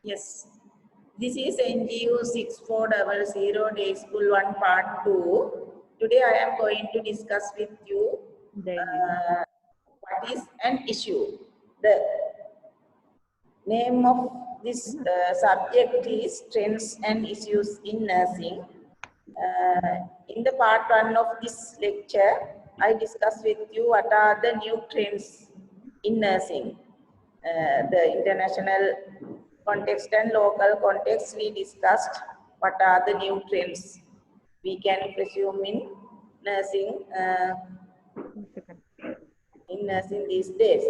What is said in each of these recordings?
Yes. This is NGU6400 Day School 1 Part 2. Today I am going to discuss with you what is an issue. The name of this subject is Trends and Issues in Nursing. In the part 1 of this lecture, I discuss with you what are the new trends in nursing. The international context and local context we discussed what are the new trends we can presume in nursing these days.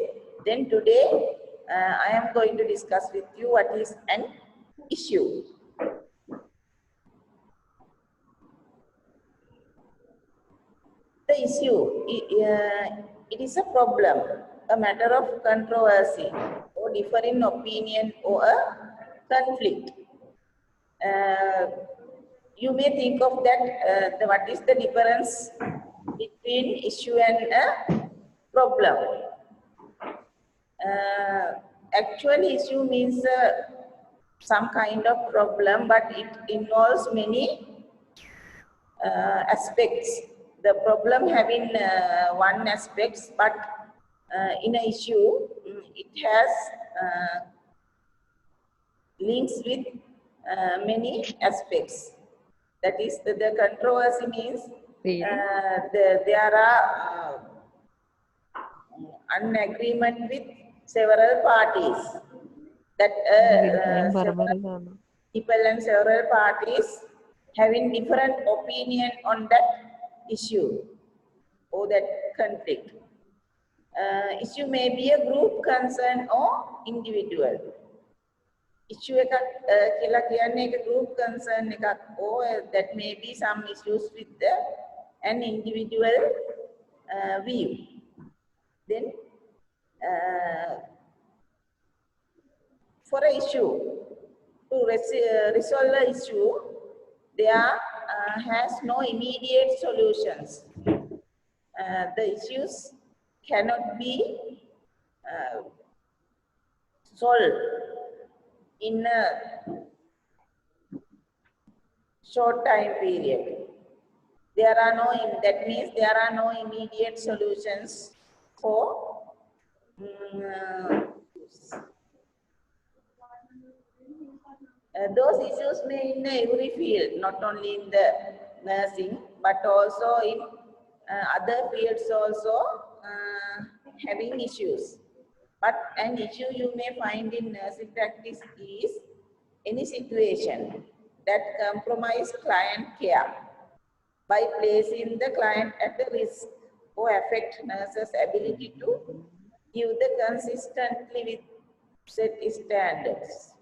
Then today I am going to discuss with you what is an issue. The issue, it is a problem, a matter of controversy or differing opinion or a conflict. You may think of that, what is the difference between issue and a problem. Actually, issue means some kind of problem, but it involves many aspects. The problem having one aspect, but in an issue, it has links with many aspects. That is, the controversy means there are an agreement with several parties. That several people and several parties having different opinion on that issue or that conflict. Issue may be a group concern or individual. Issue කියලා කියන්නේ එක group concern එකක් or that may be some issues with an individual view. Then for an issue, to resolve an issue, there has no immediate solutions. The issues cannot be solved in a short time period. There are no, that means there are no immediate solutions for those issues may in every field, not only in the nursing, but also in other fields also having issues. But an issue you may find in nursing practice is any situation that compromise client care by placing the client at the risk or affect nurses' ability to give the consistently with set standards.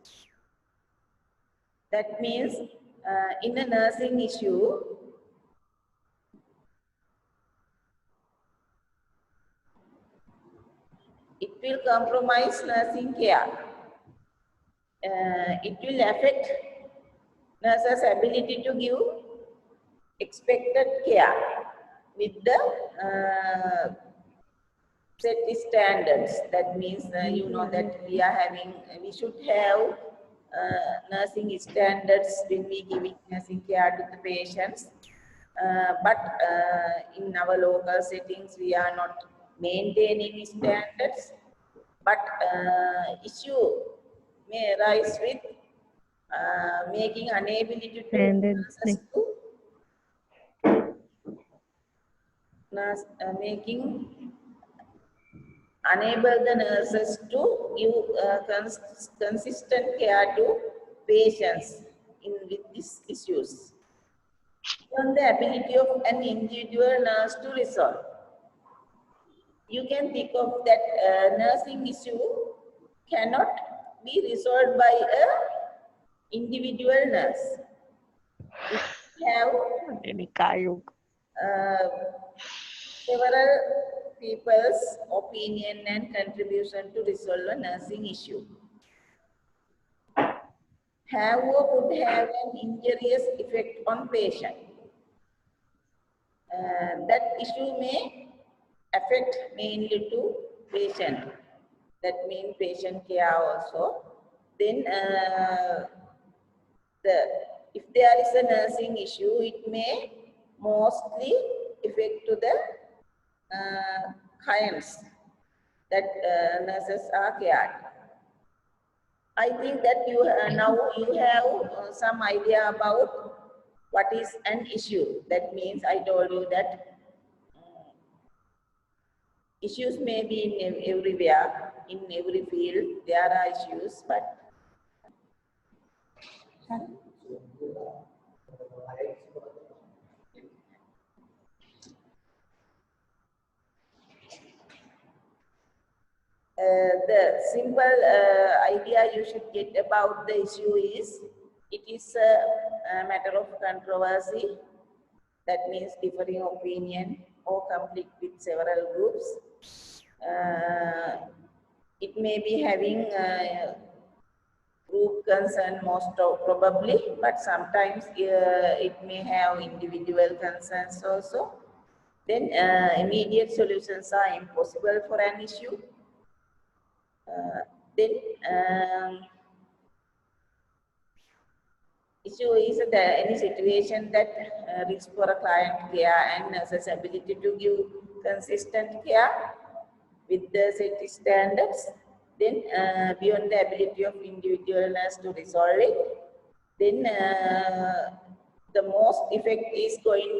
That means in a nursing issue, it will compromise nursing care. It will affect nurses' ability to give expected care with the set standards. That means you know that we should have nursing standards when we giving nursing care to the patients. But in our local settings, we are not maintaining standards. But issue may arise with making unability to making enable the nurses to give consistent care to patients with these issues. On the ability of an individual nurse to resolve. You can think of that nursing issue cannot be resolved by an individual nurse. It have several people's opinion and contribution to resolve a nursing issue. Have or could have an injurious effect on patient. That issue may affect mainly to patient. That means patient care also. then if there is a nursing issue, it may mostly affect to the clients that nurses are cared. I think that you now you have some idea about what is an issue. That means I told you that issues may be in everywhere, in every field there are issues, but the simple idea you should get about the issue is, it is a matter of controversy. That means differing opinion or conflict with several groups. It may be having group concern most probably, but sometimes it may have individual concerns also. Then immediate solutions are impossible for an issue. Then issue is any situation that risks for a client care and nurse's ability to give consistent care with the set standards. Then beyond the ability of individual nurse to resolve it. Then the most effect is going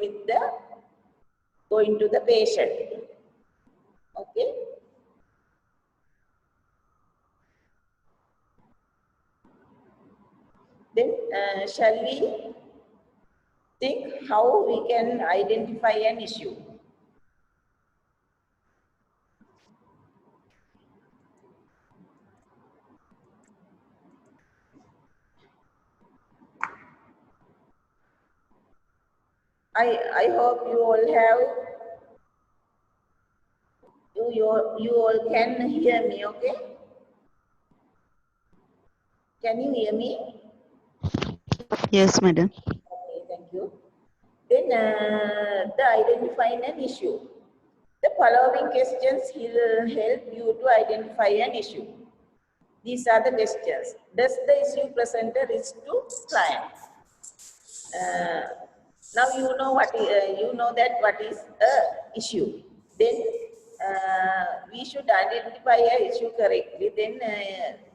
to the patient. Okay. Then shall we think how we can identify an issue? I hope you all have, you all can hear me, okay? Can you hear me? Yes, madam. Okay, thank you. Then the identifying an issue. The following questions will help you to identify an issue. These are the questions. Does the issue present a risk to client? Now you know what you know that what is a issue. Then we should identify a issue correctly. Then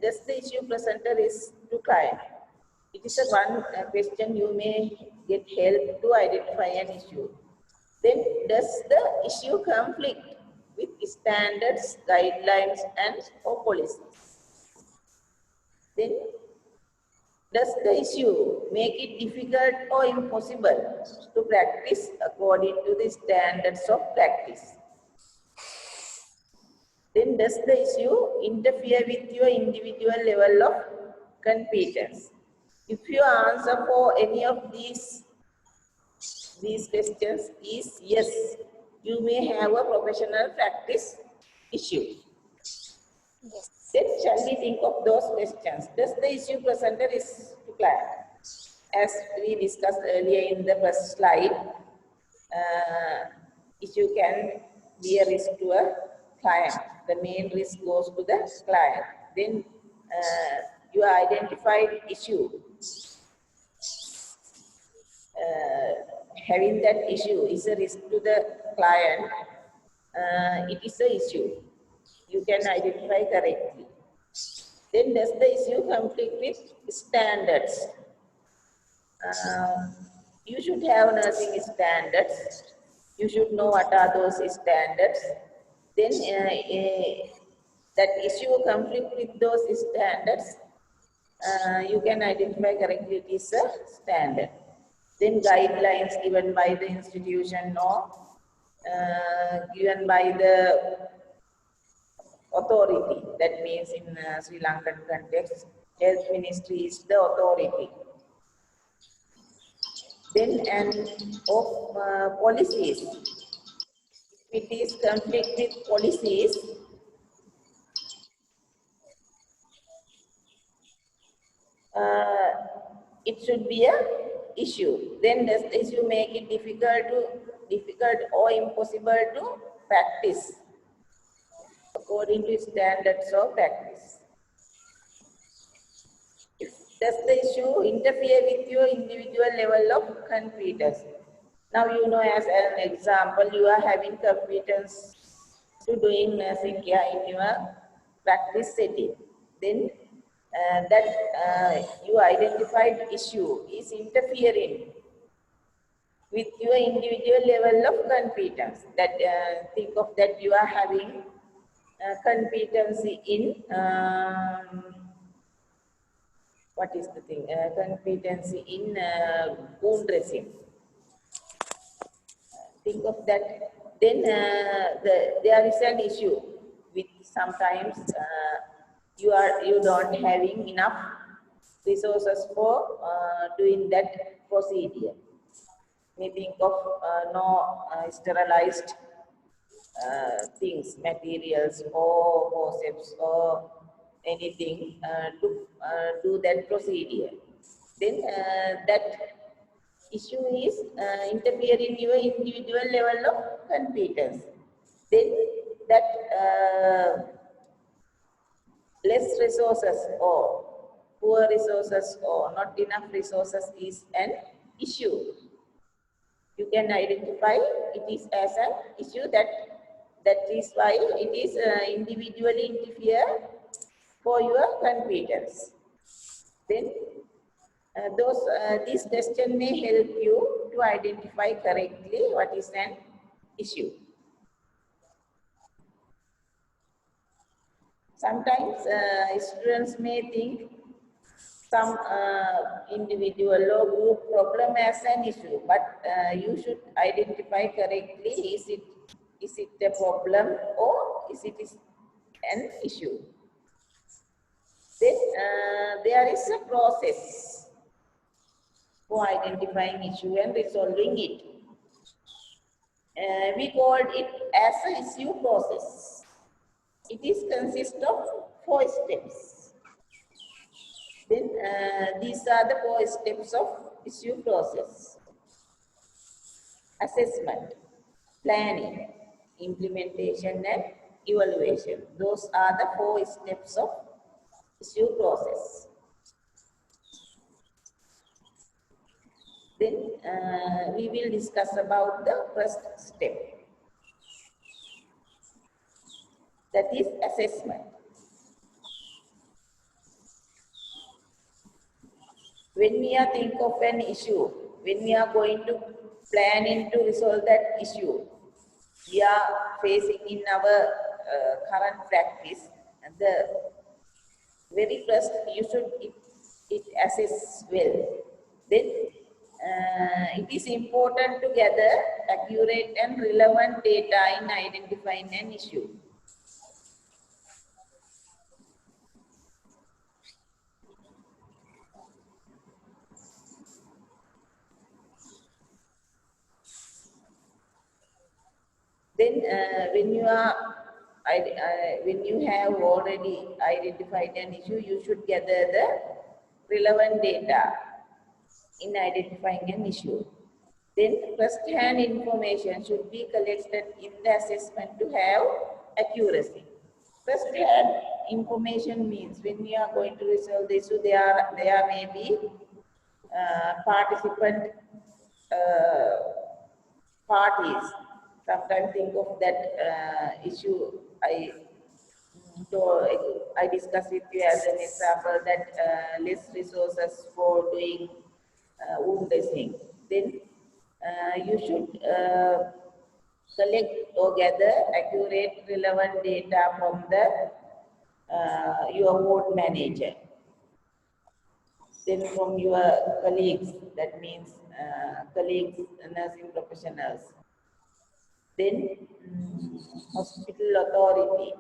does the issue present a risk to client? It is a one question you may get help to identify an issue. Then does the issue conflict with standards, guidelines, and or policies? Then does the issue make it difficult or impossible to practice according to the standards of practice? Then does the issue interfere with your individual level of competence? If your answer for any of these questions is yes, you may have a professional practice issue. Yes. Then shall we think of those questions? Does the issue presented is to client? As we discussed earlier in the first slide, issue can be a risk to a client. The main risk goes to the client. Then you identified issue. Having that issue is a risk to the client. It is an issue. You can identify correctly. Then does the issue conflict with standards? You should have nursing standards. You should know what are those standards. Then that issue conflict with those standards, you can identify correctly it is a standard. Then guidelines given by the institution or given by the authority. That means in Sri Lankan context, health ministry is the authority. Then of policies. If it is conflict with policies, it should be a issue. Then does the issue make it difficult or impossible to practice according to standards of practice? Does the issue interfere with your individual level of competence? Now you know, as an example, you are having competence to doing nursing care in your practice setting. Then you identified issue is interfering with your individual level of competence. That think of that you are having competency in what is the thing? Competency in wound dressing. Think of that. Then there is an issue with sometimes you don't having enough resources for doing that procedure. We think of no sterilized things, materials or forceps or anything to do that procedure. Then that issue is interfering in your individual level of competence. Then that less resources or poor resources or not enough resources is an issue. You can identify it is as an issue that is why it is individually interfere for your competence. Then this question may help you to identify correctly what is an issue. Sometimes students may think some individual or group problem as an issue, but you should identify correctly, is it a problem or is it an issue? Then there is a process for identifying issue and resolving it. We called it as an issue process. It is consist of 4 steps. Then these are the 4 steps of issue process: assessment, planning, implementation, and evaluation. Those are the 4 steps of issue process. Then we will discuss about the first step, that is assessment. When we are think of an issue, when we are going to plan to resolve that issue, we are facing in our current practice, and the very first you should it assess well. Then it is important to gather accurate and relevant data in identifying an issue. Then when you have already identified an issue, you should gather the relevant data in identifying an issue. Then first-hand information should be collected in the assessment to have accuracy. First-hand information means when we are going to resolve the issue, there may be participant parties. Sometimes think of that issue I discussed with you as an example, that less resources for doing wound dressing. Then you should collect or gather accurate, relevant data from the your ward manager. Then from your colleagues, that means colleagues, nursing professionals. Then hospital authority.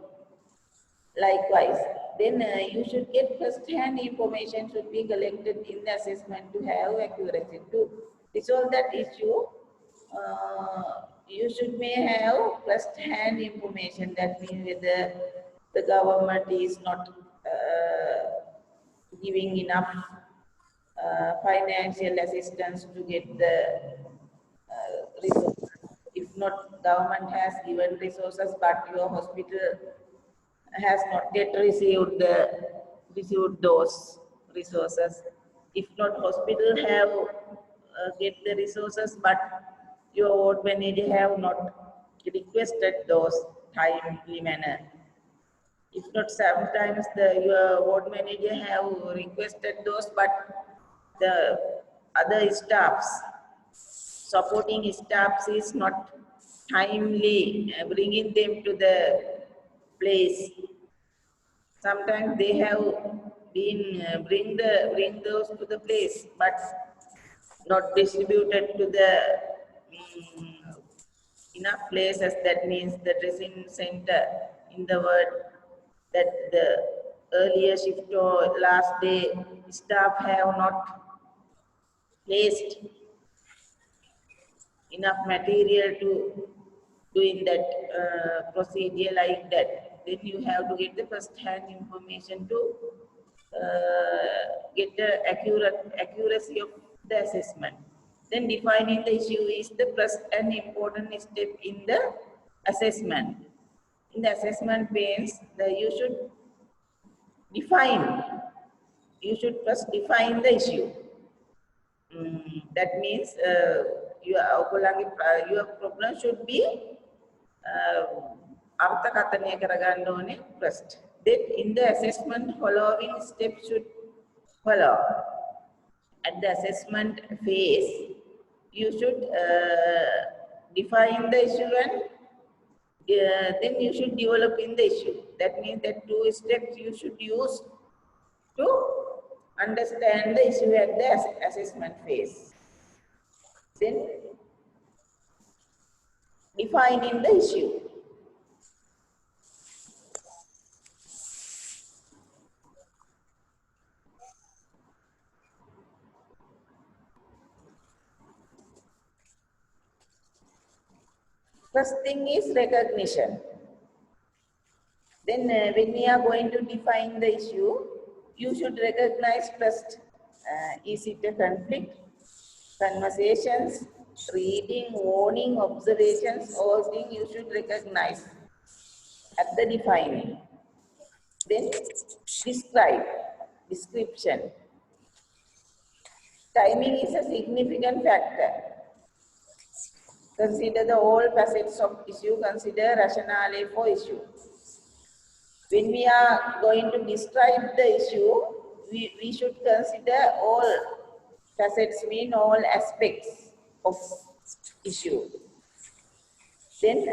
Likewise, then you should get first-hand information should be collected in the assessment to have accuracy. To resolve that issue, you should may have first-hand information. That means whether the government is not giving enough financial assistance to get the resources. If not, government has given resources, but your hospital has not yet received those resources. If not, hospital have get the resources, but your ward manager have not requested those timely manner. If not, sometimes your ward manager have requested those, but the other staffs, supporting staffs is not timely bringing them to the place. Sometimes they have been bring those to the place, but not distributed to the enough places. That means the dressing center in the world, that the earlier shift or last day staff have not placed enough material to doing that procedure like that. Then you have to get the first-hand information to get the accuracy of the assessment. Then defining the issue is the first and important step in the assessment. In the assessment phase, you should first define the issue. That means your problem should be අර්ථකථනය කරගන්න ඕනේ first. Then in the assessment, following steps should follow. At the assessment phase, you should define the issue and then you should develop in the issue. That means that 2 steps you should use to understand the issue at the assessment phase. Then defining the issue. First thing is recognition. Then when we are going to define the issue, you should recognize first, is it a conflict, conversations, reading, warning, observations, all things you should recognize at the defining. Then description. Timing is a significant factor. Consider the all facets of issue, consider rationale for issue. When we are going to describe the issue, we should consider all facets, mean all aspects of issue. Then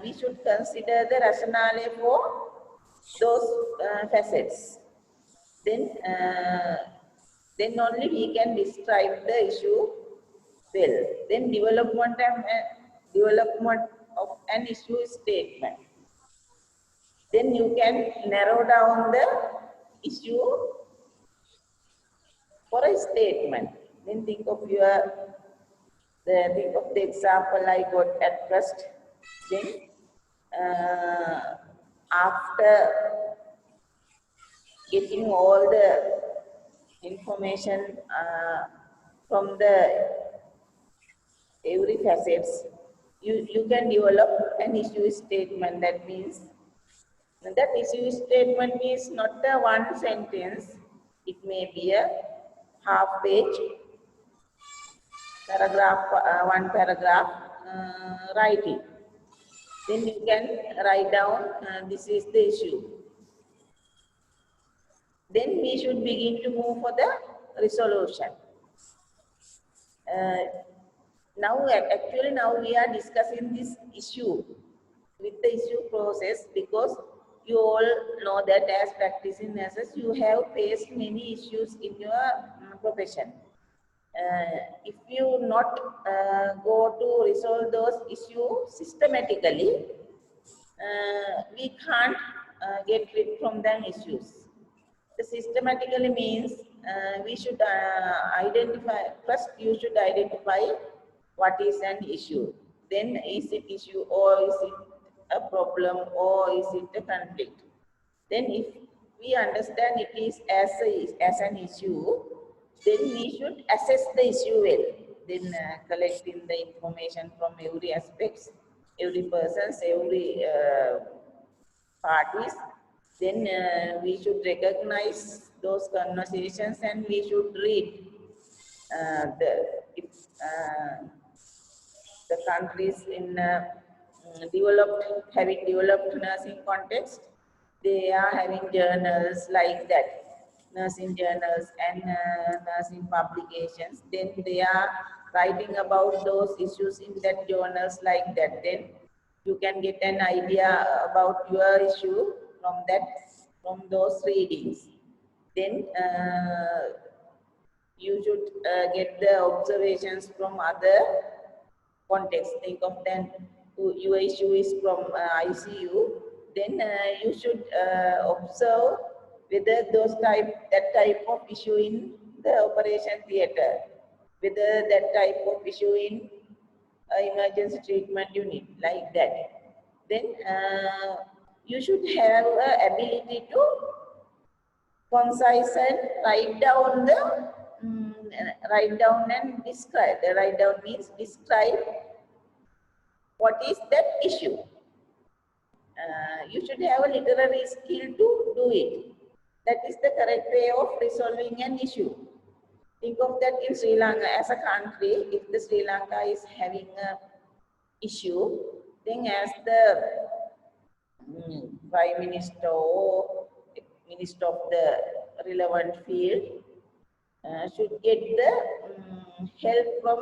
we should consider the rationale for those facets. Then only we can describe the issue well. Then development of an issue statement. Then you can narrow down the issue for a statement. Then think of the example I got at first. Then after getting all the information from the every facets, you can develop an issue statement. That means that issue statement is not a one sentence. It may be a half page, paragraph, one paragraph writing. Then you can write down this is the issue. Then we should begin to move for the resolution. Now we are discussing this issue with the issue process, because you all know that as practicing nurses, you have faced many issues in your profession. If you not go to resolve those issues systematically, we can't get rid from them issues. The systematically means we should identify, first you should identify what is an issue. Then is it issue, or is it a problem, or is it a conflict? Then if we understand it is as an issue, then we should assess the issue well. Then collecting the information from every aspects, every persons, every parties. Then we should recognize those conversations, and we should read the countries in having developed nursing context, they are having journals like that, nursing journals and nursing publications. Then they are writing about those issues in that journals like that. Then you can get an idea about your issue from those readings. Then you should get the observations from other context. Think of then your issue is from ICU, then you should observe whether that type of issue in the operation theater, whether that type of issue in emergency treatment unit, like that. Then you should have ability to concise and write down and describe. The write down means describe what is that issue. You should have a literary skill to do it. That is the correct way of resolving an issue. Think of that in Sri Lanka as a country. If the Sri Lanka is having an issue, then as the Prime Minister or Minister of the relevant field should get the help from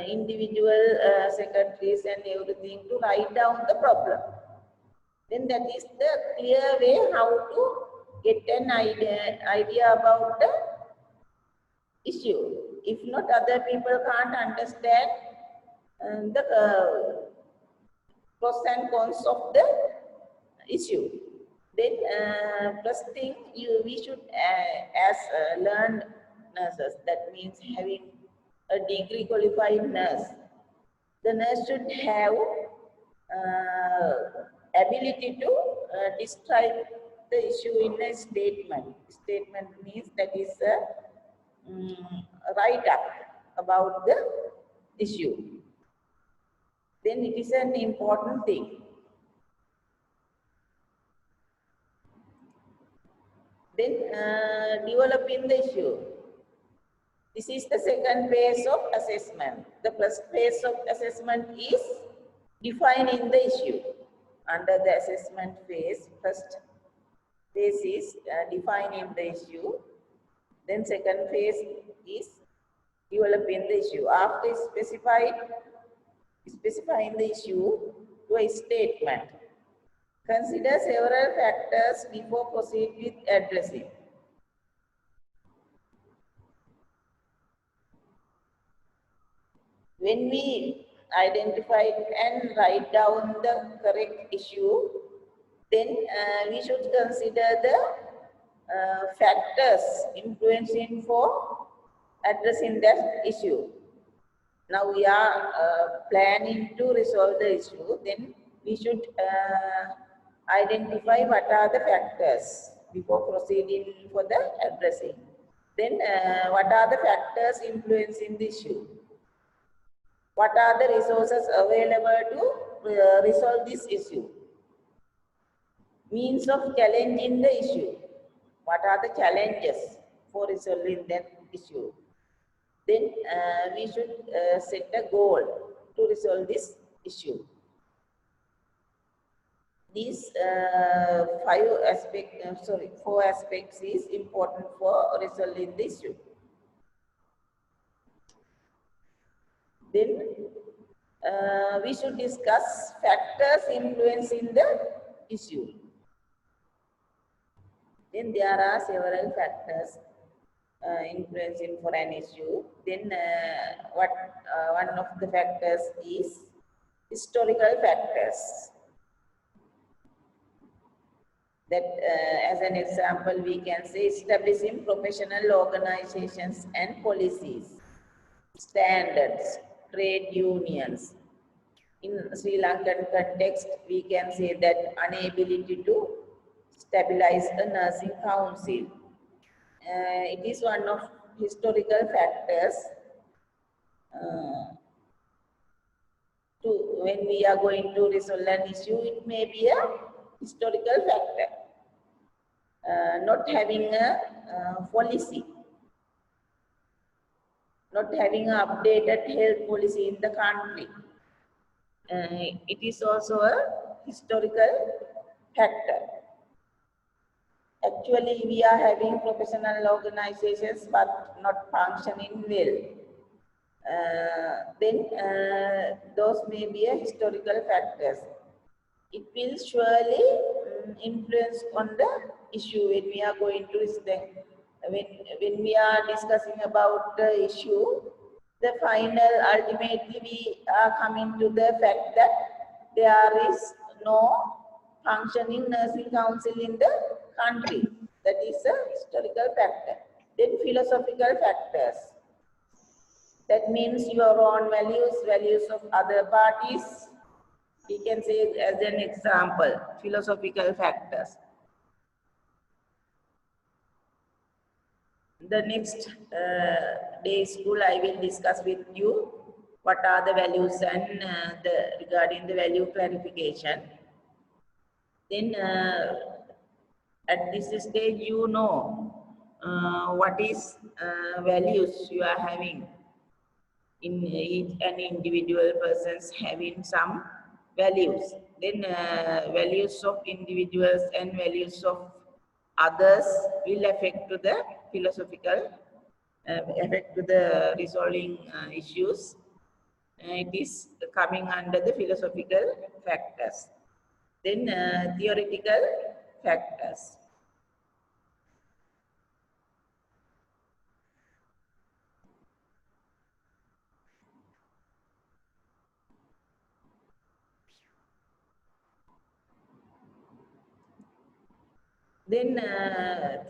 individual secretaries and everything to write down the problem. Then that is the clear way how to get an idea about the issue. If not, other people can't understand the pros and cons of the issue. Then first thing we should as learned nurses, that means having a degree qualified nurse, the nurse should have ability to describe the issue in a statement. Statement means that is a write up about the issue. Then it is an important thing. Then developing the issue. This is the second phase of assessment. The first phase of assessment is defining the issue. Under the assessment phase, first phase is defining the issue. Then second phase is developing the issue. After specifying the issue to a statement, consider several factors before proceed with addressing. When we identify and write down the correct issue, then we should consider the factors influencing for addressing that issue. Now we are planning to resolve the issue, then we should identify what are the factors before proceeding for the addressing. Then what are the factors influencing the issue? What are the resources available to resolve this issue? Means of challenging the issue. What are the challenges for resolving that issue? Then we should set a goal to resolve this issue. These four aspects is important for resolving the issue. Then we should discuss factors influencing the issue. Then there are several factors influencing for an issue. Then one of the factors is historical factors. That as an example, we can say establishing professional organizations and policies, standards, trade unions. In Sri Lankan context, we can say that inability to stabilize a nursing council. It is one of historical factors when we are going to resolve an issue. It may be a historical factor. not having a policy, not having an updated health policy in the country. It is also a historical factor. Actually, we are having professional organizations but not functioning well. Then those may be a historical factors. It will surely influence on the issue when we are going to when we are discussing about the issue. The final, ultimately, we are coming to the fact that there is no functioning nursing council in the country. That is a historical factor. Then philosophical factors. That means your own values, values of other parties. We can say as an example, philosophical factors. The next day school, I will discuss with you what are the values and regarding the value clarification. Then at this stage, you know what is values you are having. In each and individual persons having some values. Then values of individuals and values of others will affect to the philosophical, affect to the resolving issues. It is coming under the philosophical factors. Then theoretical factors. Then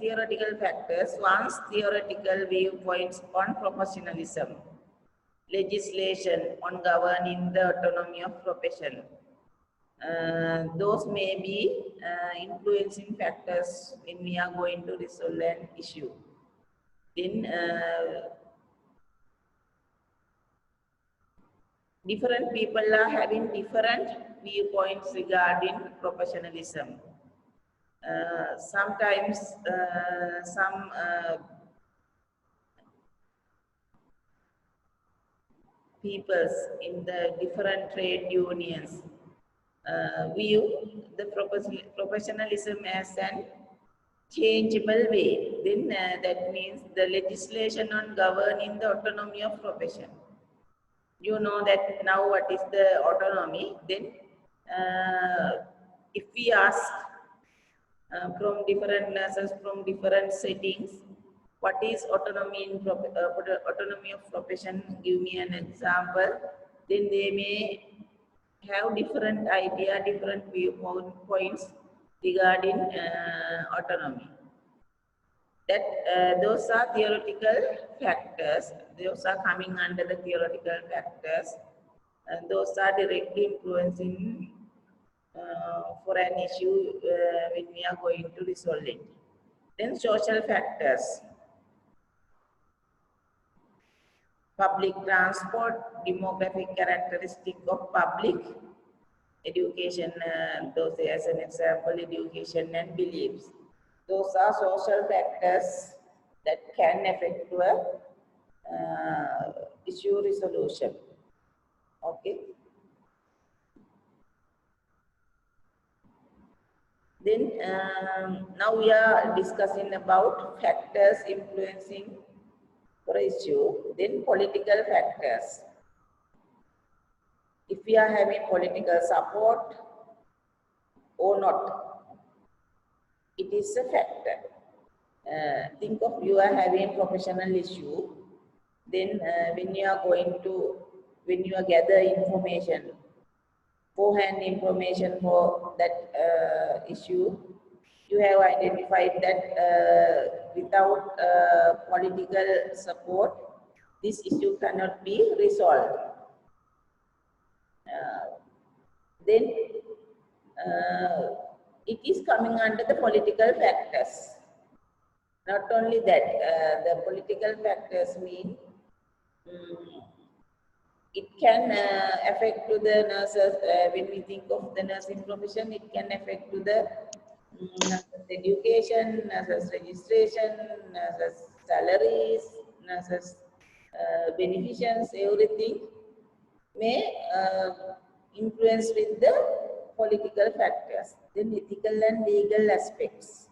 theoretical factors, one's theoretical viewpoints on professionalism, legislation on governing the autonomy of profession. Those may be influencing factors when we are going to resolve an issue. Then different people are having different viewpoints regarding professionalism. Sometimes some peoples in the different trade unions view the professionalism as an changeable way. Then that means the legislation on governing the autonomy of profession. You know that now what is the autonomy. Then if we ask from different nurses from different settings, what is autonomy in autonomy of profession? Give me an example. Then they may have different idea, different viewpoints regarding autonomy. That those are theoretical factors. Those are coming under the theoretical factors, and those are directly influencing for an issue when we are going to resolve it. Then social factors. Public transport, demographic characteristic of public education, those as an example, education and beliefs. Those are social factors that can affect the issue resolution. Okay. Then now we are discussing about factors influencing for issue. Then political factors. If we are having political support or not, it is a factor. Think of you are having professional issue. Then when you are gather information, forehand information for that issue, you have identified that without political support, this issue cannot be resolved. Then it is coming under the political factors. Not only that, the political factors mean it can affect to the nurses. When we think of the nursing profession, it can affect to the nurses education, nurses registration, nurses salaries, nurses beneficence, everything may influence with the political factors. Then ethical and legal aspects.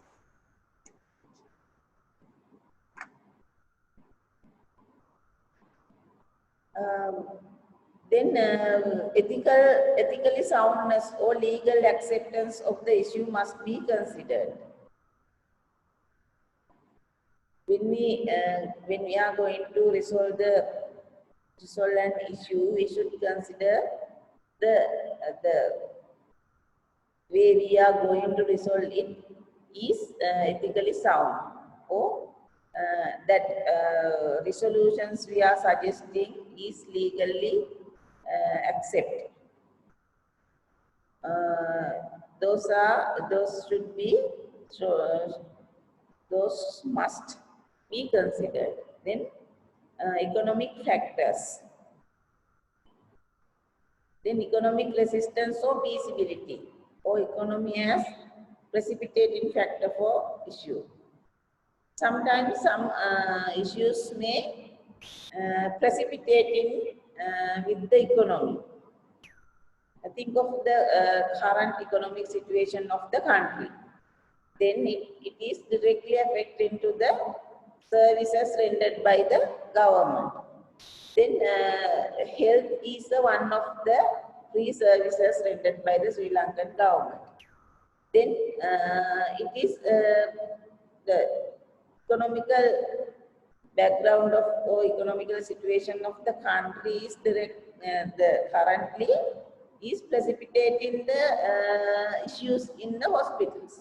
Then ethically soundness or legal acceptance of the issue must be considered. When we are going to resolve an issue, we should consider the way we are going to resolve it is ethically sound, or that resolutions we are suggesting is legally accepted. Those should be, so those must be considered. Then economic factors. Then economic resistance or feasibility, or economy as precipitating factor for issue. Sometimes some issues may precipitate in with the economy. Think of the current economic situation of the country. Then it is directly affecting to the services rendered by the government. Then health is one of the free services rendered by the Sri Lankan government. Then it is the economical background of or economical situation of the country is currently is precipitating the issues in the hospitals.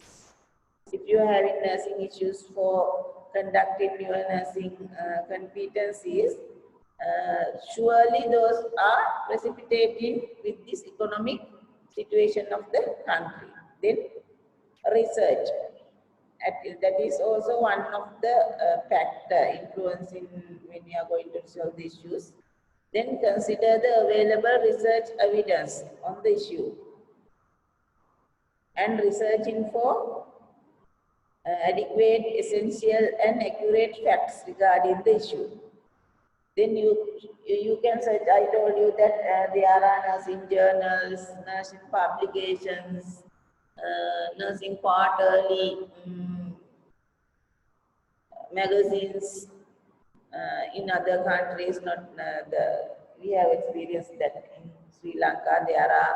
If you are having nursing issues for conducting your nursing competencies, surely those are precipitating with this economic situation of the country. Then research. That is also one of the factor influencing when we are going to resolve the issues. Then consider the available research evidence on the issue and researching for adequate, essential and accurate facts regarding the issue. Then you can search. I told you that there are nursing journals, nursing publications, nursing quarterly magazines. In other countries, we have experienced that in Sri Lanka there are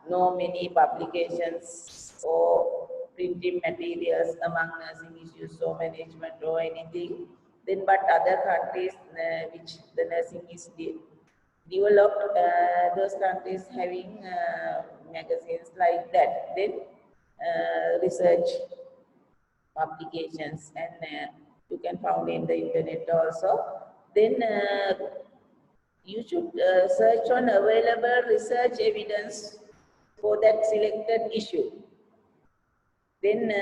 no many publications or printing materials among nursing issues or management or anything. Then, but other countries which the nursing is developed, those countries having magazines like that. Then research publications, and you can find in the internet also. Then you should search on available research evidence for that selected issue. Then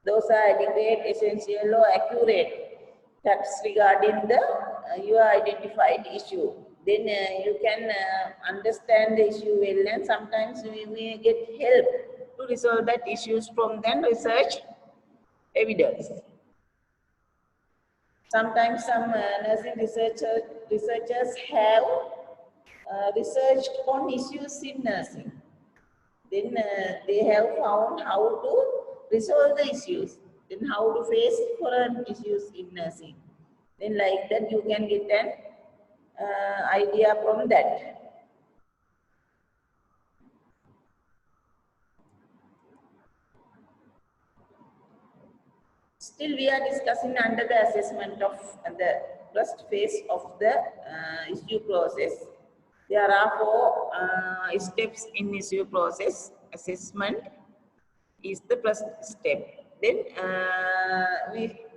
those are adequate, essential or accurate facts regarding the your identified issue. Then you can understand the issue well, and sometimes we may get help to resolve that issues from then research evidence. Sometimes some nursing researchers have researched on issues in nursing. Then they have found how to resolve the issues, then how to face foreign issues in nursing. Then like that you can get an idea from that. Still we are discussing under the assessment of the first phase of the issue process. There are 4 steps in issue process. Assessment is the first step. Then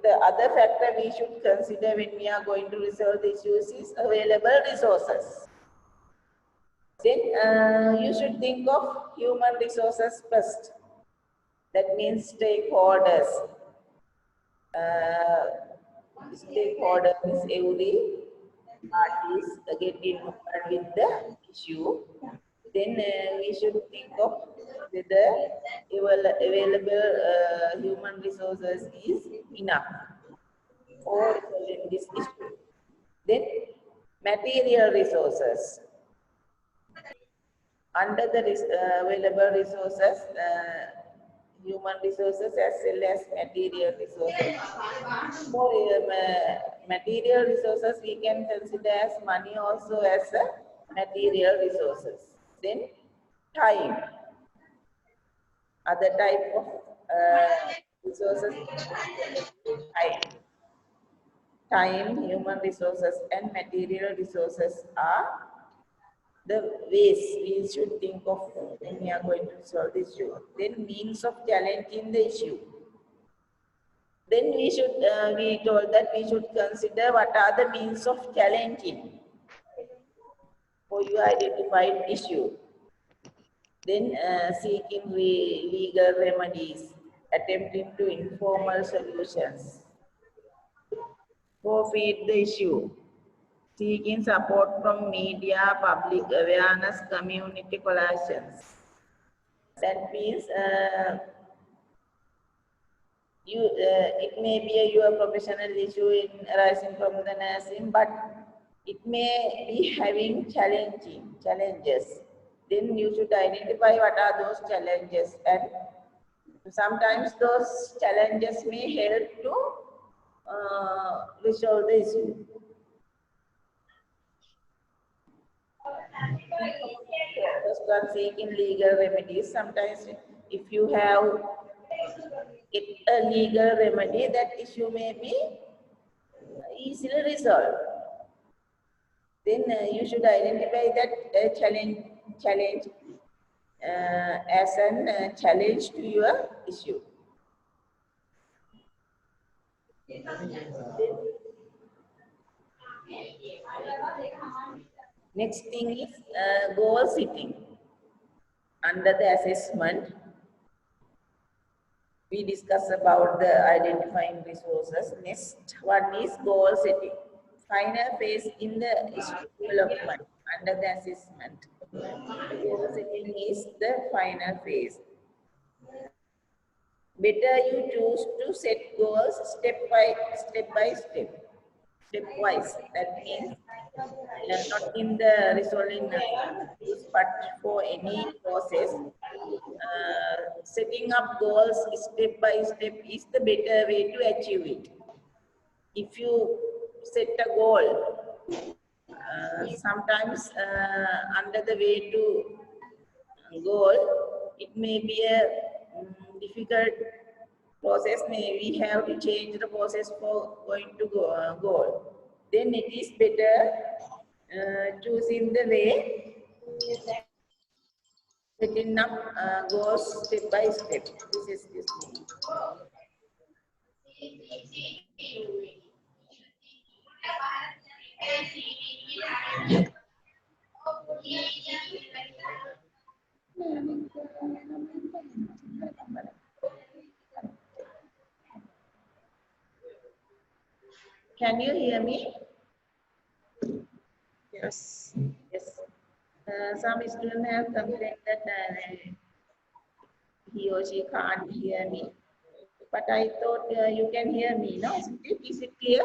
the other factor we should consider when we are going to resolve the issues is available resources. Then you should think of human resources first. That means stakeholders. Stakeholders is every parties get involved with the issue. then we should think of whether available human resources is enough for resolving this issue. Then material resources. Under the available resources, human resources as well as material resources. For material resources, we can consider as money also as a material resources. Then time. Other type of resources, time. Time, human resources and material resources are the ways we should think of when we are going to solve this issue. Then means of challenging the issue. Then we told that we should consider what are the means of challenging for your identified issue. Then seeking legal remedies, attempting to informal solutions, forfeit the issue, seeking support from media, public awareness, community coalitions. That means it may be your professional issue arising from the nursing, but it may be having challenges. Then you should identify what are those challenges, and sometimes those challenges may help to resolve the issue. First one, seeking legal remedies. Sometimes if you have a legal remedy, that issue may be easily resolved. Then you should identify that challenge as a challenge to your issue. Next thing is goal setting. Under the assessment, we discuss about the identifying resources. Next one is goal setting. Final phase in the issue development under the assessment. Goal setting is the final phase. Better you choose to set goals stepwise. That means not in the resolving issues, but for any process. Setting up goals step by step is the better way to achieve it. If you set a goal, sometimes under the way to goal, it may be a difficult process. Maybe we have to change the process for going to goal. Then it is better choosing the way, setting up goals step by step. This is this meaning. Can you hear me? Yes. Yes. Some students have complained that he or she can't hear me. But I thought you can hear me, no? Is it clear?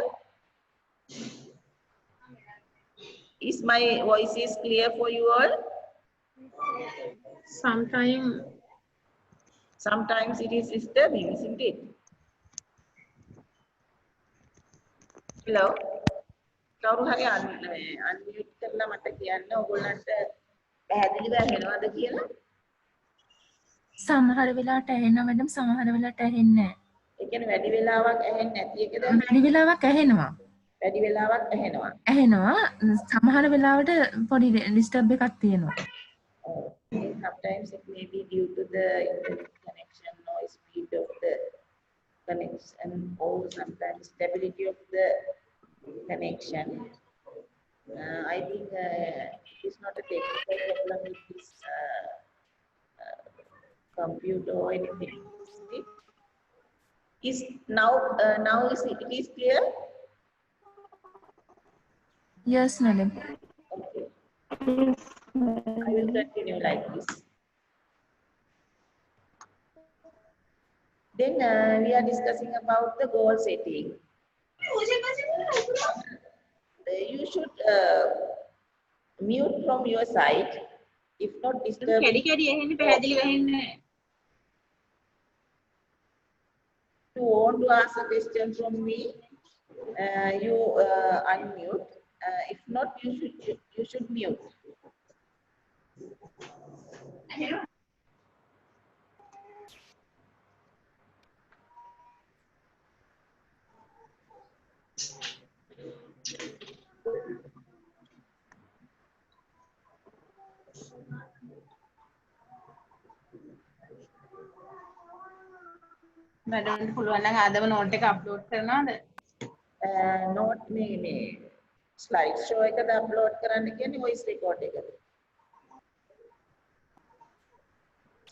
Is my voice is clear for you all? Sometimes it is disturbing, isn't it? Hello? කවුරු හරි unmute කරලා මට කියන්න ඔයගොල්ලන්ට පැහැදිලිව ඇහෙනවද කියලා? සමහර වෙලාවට ඇහෙනවා මැඩම් සමහර වෙලාවට ඇහෙන්නේ නැහැ. ඒ කියන්නේ වැඩි වෙලාවක් ඇහෙන්නේ නැති එකද? වැඩි වෙලාවක් ඇහෙනවා. වැඩි වෙලාවක් ඇහෙනවා. ඇහෙනවා සමහර වෙලාවට පොඩි ඩිස්ටර්බ් එකක් තියෙනවා. Sometimes it may be due to the internet connection or speed of the connection, or sometimes stability of the connection. I think it is not a technical problem with this computer or anything. Is now it is clear? Yes, madam. Okay. I will continue like this. Then we are discussing about the goal setting. You should mute from your side, if not disturbing. You want to ask a question from me, you unmute. If not, you should mute. මැඩම්ට පුළුවන් නම් ආදම note එක upload කරනවද? Note මේ slide show එකද upload කරන්න කියන්නේ voice record එකද?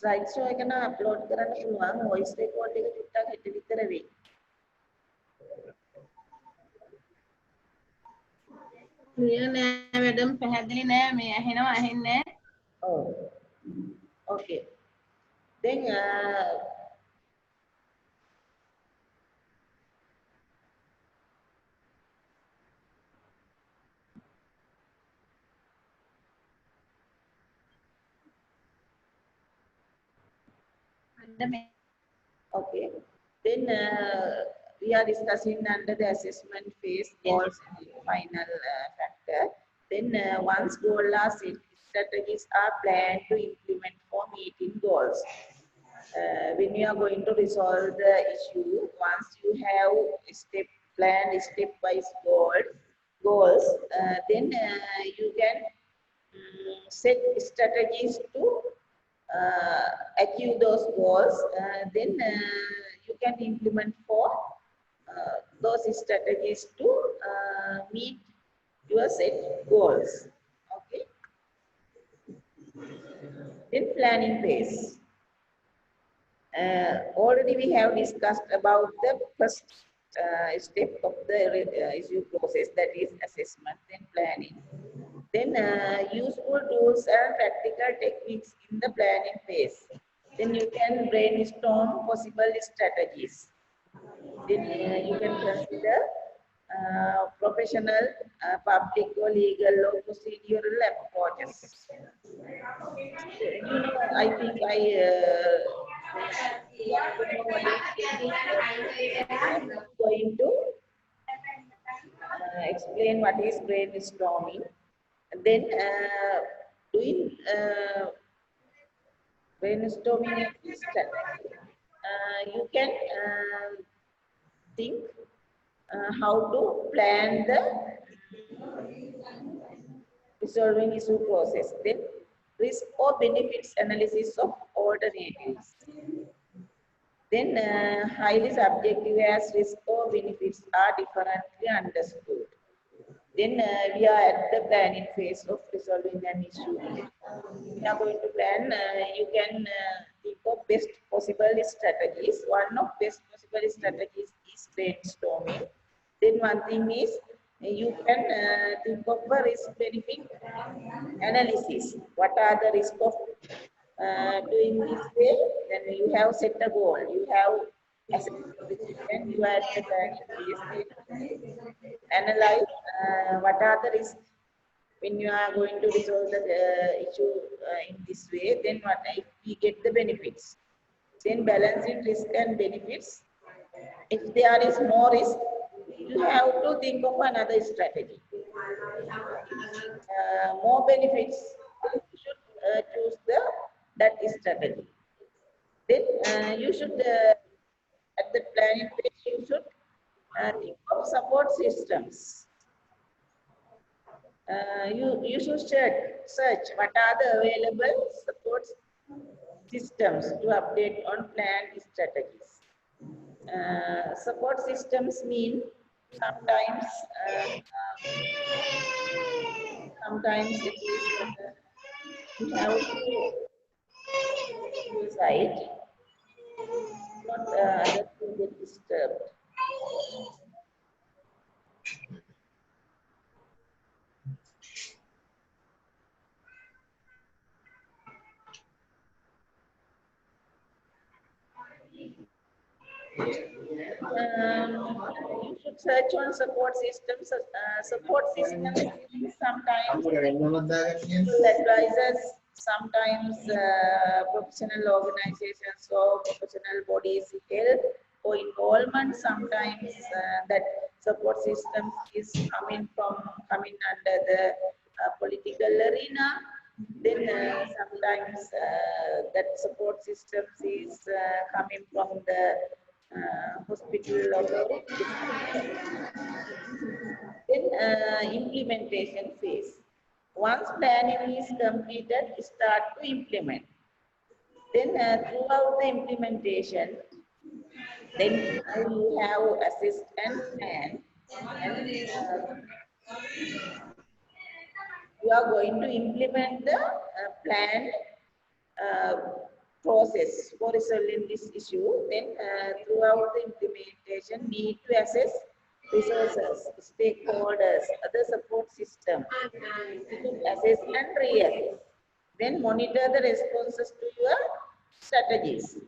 slide show එක නම් upload කරන්න පුළුවන්, voice record එක චුට්ටක් හිට විතර වෙයි. ක්ලියර් නෑ මැඩම්, පැහැදිලි නෑ, මේ ඇහෙනවා ඇහෙන්නේ නෑ. Oh, okay. Then okay. Then we are discussing under the assessment phase goals and final factor. Then once goals are set, strategies are planned to implement for meeting goals. When you are going to resolve the issue, once you have planned step-wise goals, then you can set strategies to achieve those goals. Then you can implement for those strategies to meet your set goals. Okay. Then planning phase. Already we have discussed about the first step of the issue process, that is assessment, then planning. Then useful tools and practical techniques in the planning phase. Then you can brainstorm possible strategies. Then you can consider professional, public or legal or procedural approaches. You know, I think I am going to explain what is brainstorming. And then doing brainstorming strategy, you can think how to plan the resolving issue process. Then risk or benefits analysis of alternatives. Then highly subjective, as risk or benefits are differently understood. Then we are at the planning phase of resolving an issue. We are going to plan, you can think of best possible strategies. One of best possible strategies is brainstorming. Then one thing is, you can think of a risk-benefit analysis. What are the risks of doing this way? Then you have set a goal. You have assessed, and you are at the planning phase. Analyze what are the risks when you are going to resolve the issue in this way. Then what if we get the benefits? Then balancing risk and benefits. If there is more risk, you have to think of another strategy. More benefits, you should choose that strategy. Then you should at the planning phase, you should think of support systems. You should search what are the available support systems to update on planned strategies. Support systems mean sometimes it is you have to decide not others will get disturbed. You should search on support systems. Support systems sometimes advisors, sometimes professional organizations or professional bodies help or involvement. Sometimes that support system is coming under the political arena. Then sometimes that support system is coming from the hospital authorities. Then implementation phase. Once planning is completed, start to implement. Then throughout the implementation, then you have assist and plan, and you are going to implement the planned uh, process for resolving this issue. Then throughout the implementation, need to assess resources, stakeholders, other support system, assess and reassess. Then monitor the responses to your strategies.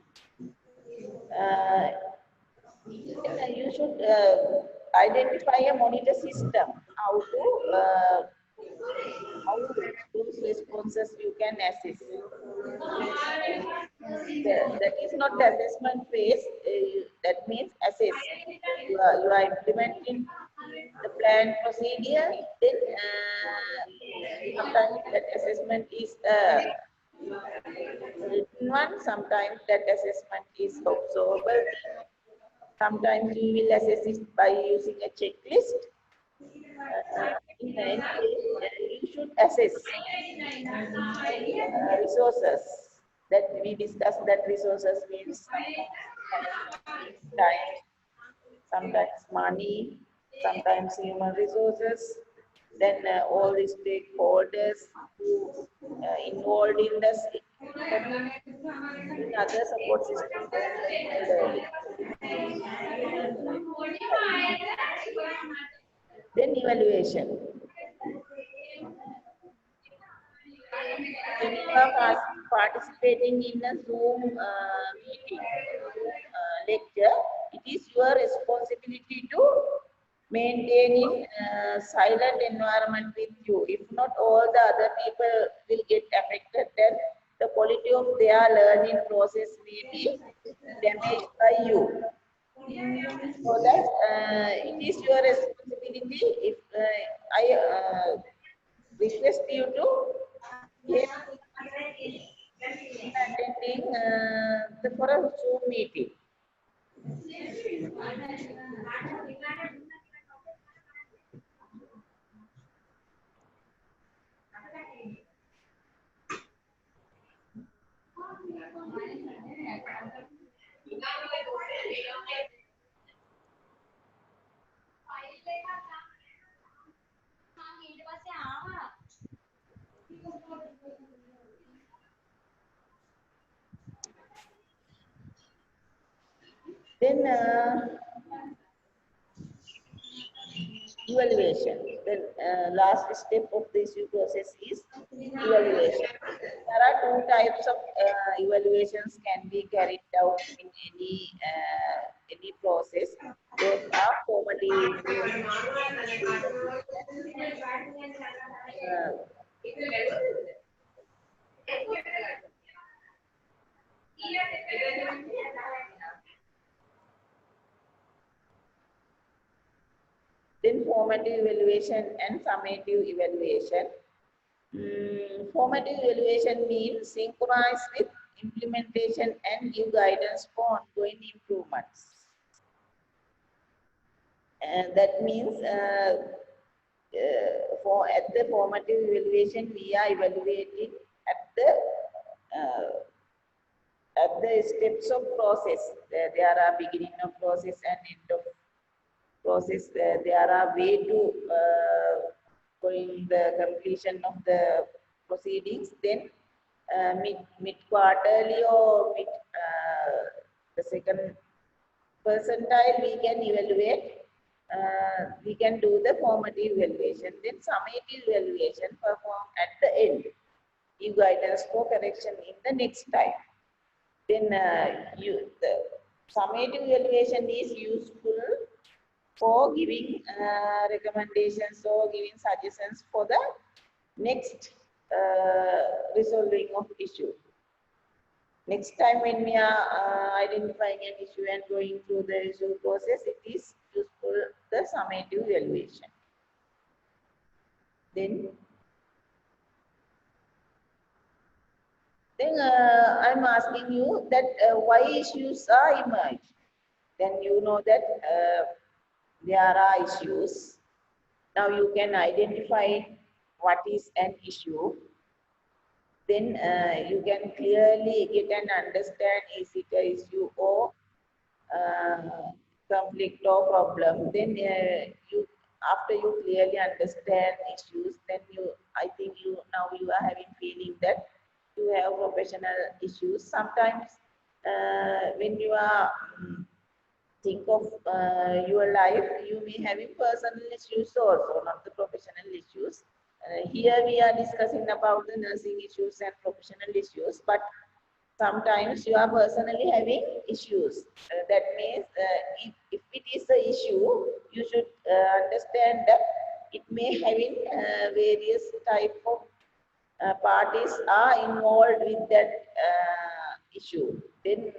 Then you should identify a monitor system, how those responses you can assess. That is not the assessment phase, that means assess. You are implementing the plan procedure, then sometimes that assessment is written one, sometimes that assessment is observable. Sometimes you will assess it by using a checklist. In any case, you should assess resources that we discussed. That resources means time, sometimes money, sometimes human resources. Then all the stakeholders who involved in the in other support systems as mentioned earlier. Then evaluation. When you are participating in a Zoom meeting, lecture, it is your responsibility to maintaining silent environment with you. If not, all the other people will get affected. Then the quality of their learning process may be damaged by you. So that it is your responsibility. If I request you to help attending for a Zoom meeting. Then evaluation. The last step of the issue process is evaluation. There are two types of evaluations can be carried out in any process. Those are formative then formative evaluation and summative evaluation. Formative evaluation means synchronize with implementation and give guidance for ongoing improvements. And that means at the formative evaluation, we are evaluating at the steps of process. There are beginning of process and end of process. There are way to going the completion of the proceedings. Then mid quarterly or the second percentile we can evaluate. We can do the formative evaluation. Then summative evaluation perform at the end. Give guidance for correction in the next time. Then Summative evaluation is useful for giving recommendations or giving suggestions for the next resolving of issue. Next time when we are identifying an issue and going through the issue process, it is useful the summative evaluation. Then I'm asking you that why issues are emerged. Then you know that there are issues. Now you can identify what is an issue. Then you can clearly get and understand is it an issue or conflict or problem. Then you, after you clearly understand issues, then I think now you are having feeling that you have professional issues. Sometimes when you are think of your life, you may have personal issues also, not the professional issues. Here we are discussing about the nursing issues and professional issues, but sometimes you are personally having issues. That means if it is an issue, you should understand that it may having various type of parties are involved with that issue. Then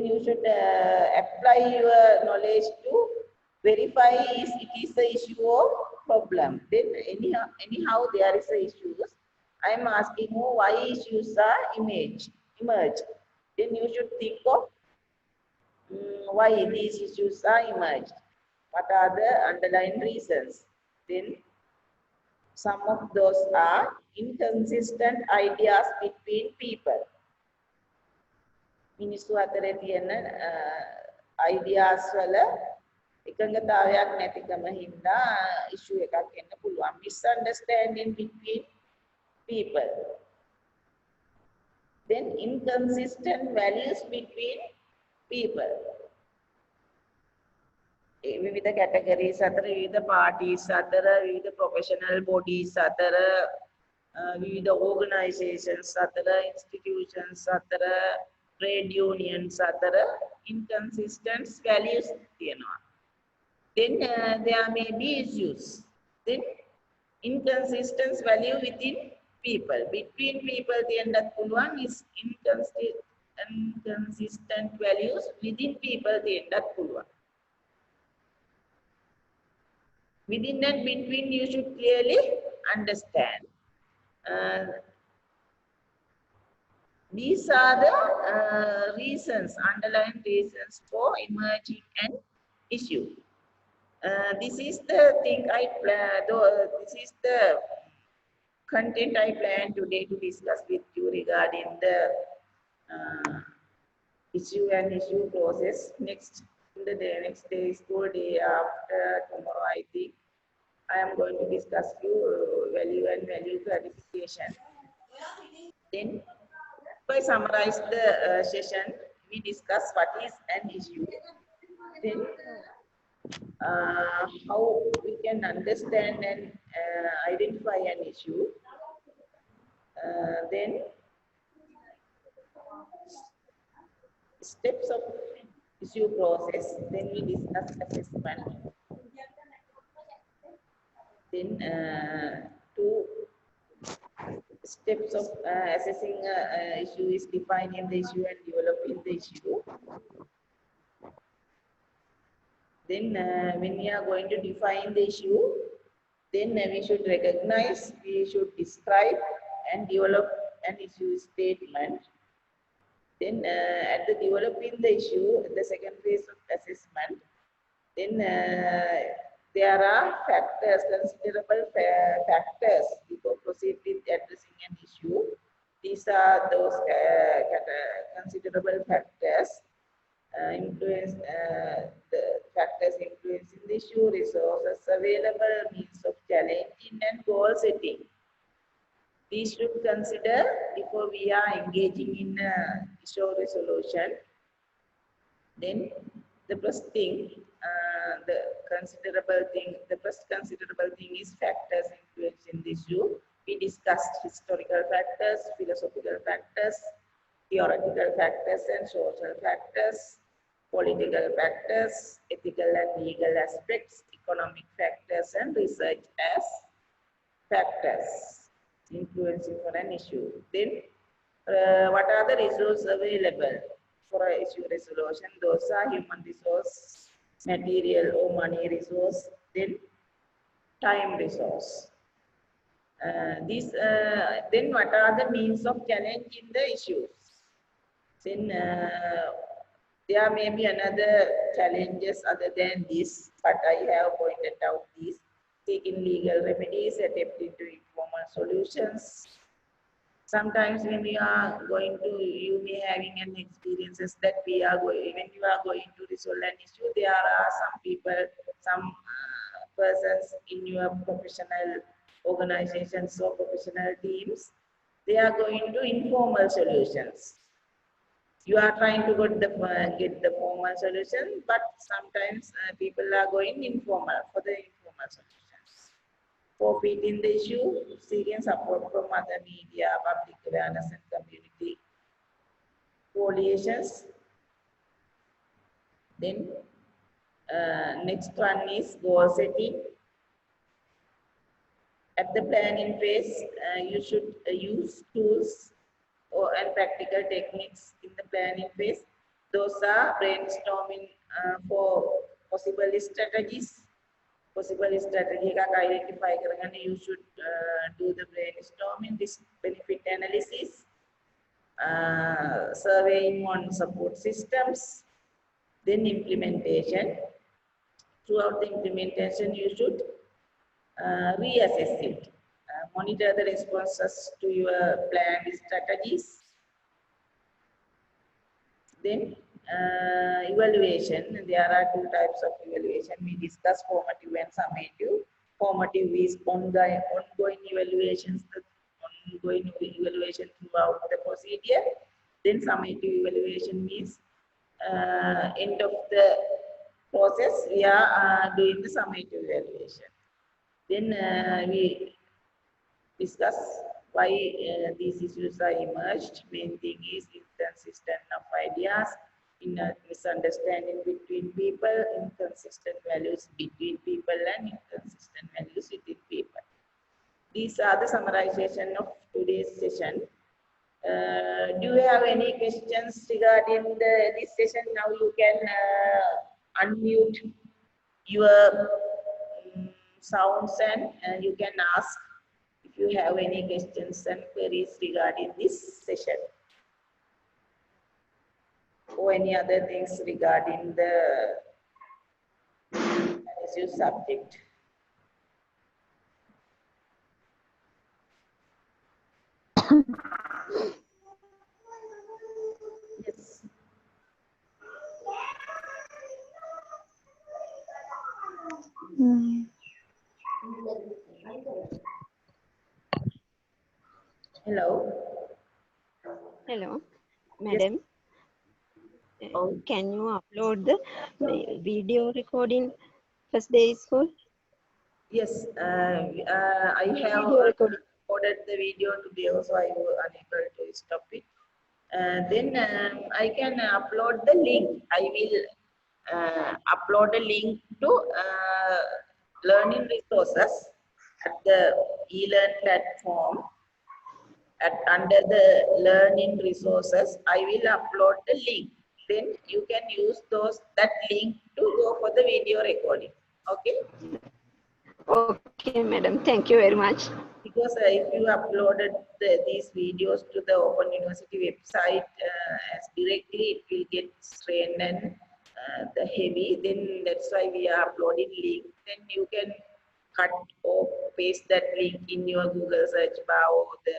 you should apply your knowledge to verify if it is the issue or problem. Then anyhow there is a issues. I am asking you why issues are emerged. Then you should think of why these issues are emerged. What are the underlying reasons? Then some of those are inconsistent ideas between people. මිනිස්සු අතරේ තියෙන ideas වල එකඟතාවයක් නැතිකම හින්දා issue එකක් එන්න පුළුවන්. Misunderstanding between people. Then inconsistent values between people. විවිධ categories අතර, විවිධ parties අතර, විවිධ professional bodies අතර, විවිධ organizations අතර, institutions අතර, trade unions අතර inconsistent values තියෙනවා. Then there may be issues. Then inconsistent value within people. Between people තියෙන්නත් පුළුවන් is inconsistent values within people තියෙන්නත් පුළුවන්. Within and between you should clearly understand. These are the reasons, underlying reasons for emerging an issue. This is the thing this is the content I plan today to discuss with you regarding the issue and issue process. Next day, school day after tomorrow, I think I am going to discuss you value and value clarification. Then if I summarize the session, we discuss what is an issue. Then how we can understand and identify an issue. Then steps of issue process. Then we discuss assessment. Then two steps of assessing issue is defined in the issue and developing the issue. Then when we are going to define the issue, then we should recognize, we should describe and develop an issue statement. Then at the developing the issue, the second phase of assessment, then there are factors, considerable factors before proceed with addressing an issue. These are those considerable factors influence the factors influencing the issue, resources available, means of challenging and goal setting. We should consider before we are engaging in issue resolution. Then the first thing, the first considerable thing is factors influencing the issue. We discussed historical factors, philosophical factors, theoretical factors and social factors, political factors, ethical and legal aspects, economic factors, and research as factors influencing for an issue. Then, what are the resources available for a issue resolution? Those are human resource, material or money resource, then time resource. Then what are the means of challenging the issues? Then there may be another challenges other than this, but I have pointed out these: seeking legal remedies, attempting to informal solutions. Sometimes when we are going to, you may having an experiences that we are going, when you are going to resolve an issue, there are some people, some persons in your professional organizations or professional teams, they are going to informal solutions. You are trying to get the formal solution, but sometimes people are going informal for the informal solutions. Forfeiting the issue, seeking support from other media, public awareness and community coalitions. Then next one is goal setting. At the planning phase, you should use tools and practical techniques in the planning phase. Those are brainstorming for possible strategies. Possible strategy ka identify karena you should do the brainstorming, this benefit analysis, surveying on support systems, then implementation. Throughout the implementation, you should reassess it. Monitor the responses to your planned strategies. Then evaluation. There are two types of evaluation. We discuss formative and summative. Formative is ongoing evaluations, the ongoing evaluation throughout the procedure. Then summative evaluation means end of the process, we are doing the summative evaluation. Then we discuss why these issues are emerged. Main thing is inconsistent of ideas, misunderstanding between people, inconsistent values between people, and inconsistent values within people. These are the summarization of today's session. Do you have any questions regarding this session? Now you can unmute your sounds and you can ask if you have any questions and queries regarding this session or any other things regarding the issue subject. Yes. Hello. Hello, madam. Yes. Can you upload the video recording first day school? Yes, I have Video recording. recorded the video today, also I was unable to stop it. Then I can upload the link. I will upload a link to learning resources at the eLearn platform. Under the learning resources, I will upload the link. Then you can use that link to go for the video recording. Okay. Okay, madam. Thank you very much. Because if you uploaded these videos to the Open University website as directly, it will get strained and the heavy. Then that's why we are uploading link. Then you can cut or paste that link in your Google search bar or the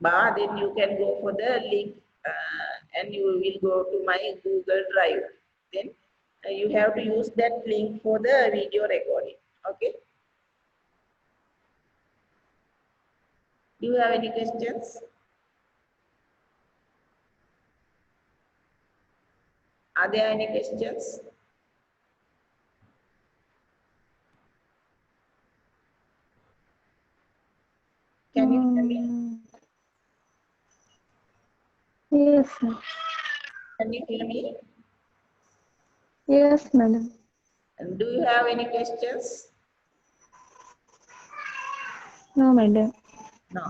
bar. Then you can go for the link and you will go to my Google Drive. Then you have to use that link for the video recording. Okay. Do you have any questions? Are there any questions? Can you hear me? ma'am. Can you hear me? Yes, madam. And do you have any questions? No, madam. No.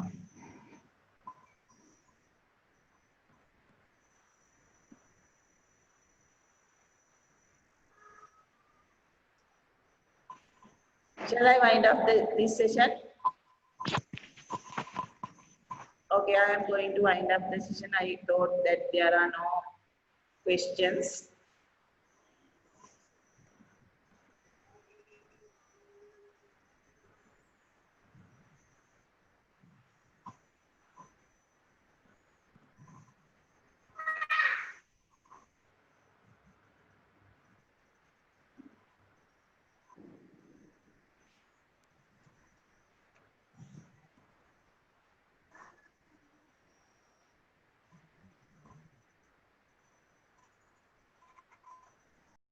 Shall I wind up this session? Okay, I am going to wind up the session. I thought that there are no questions.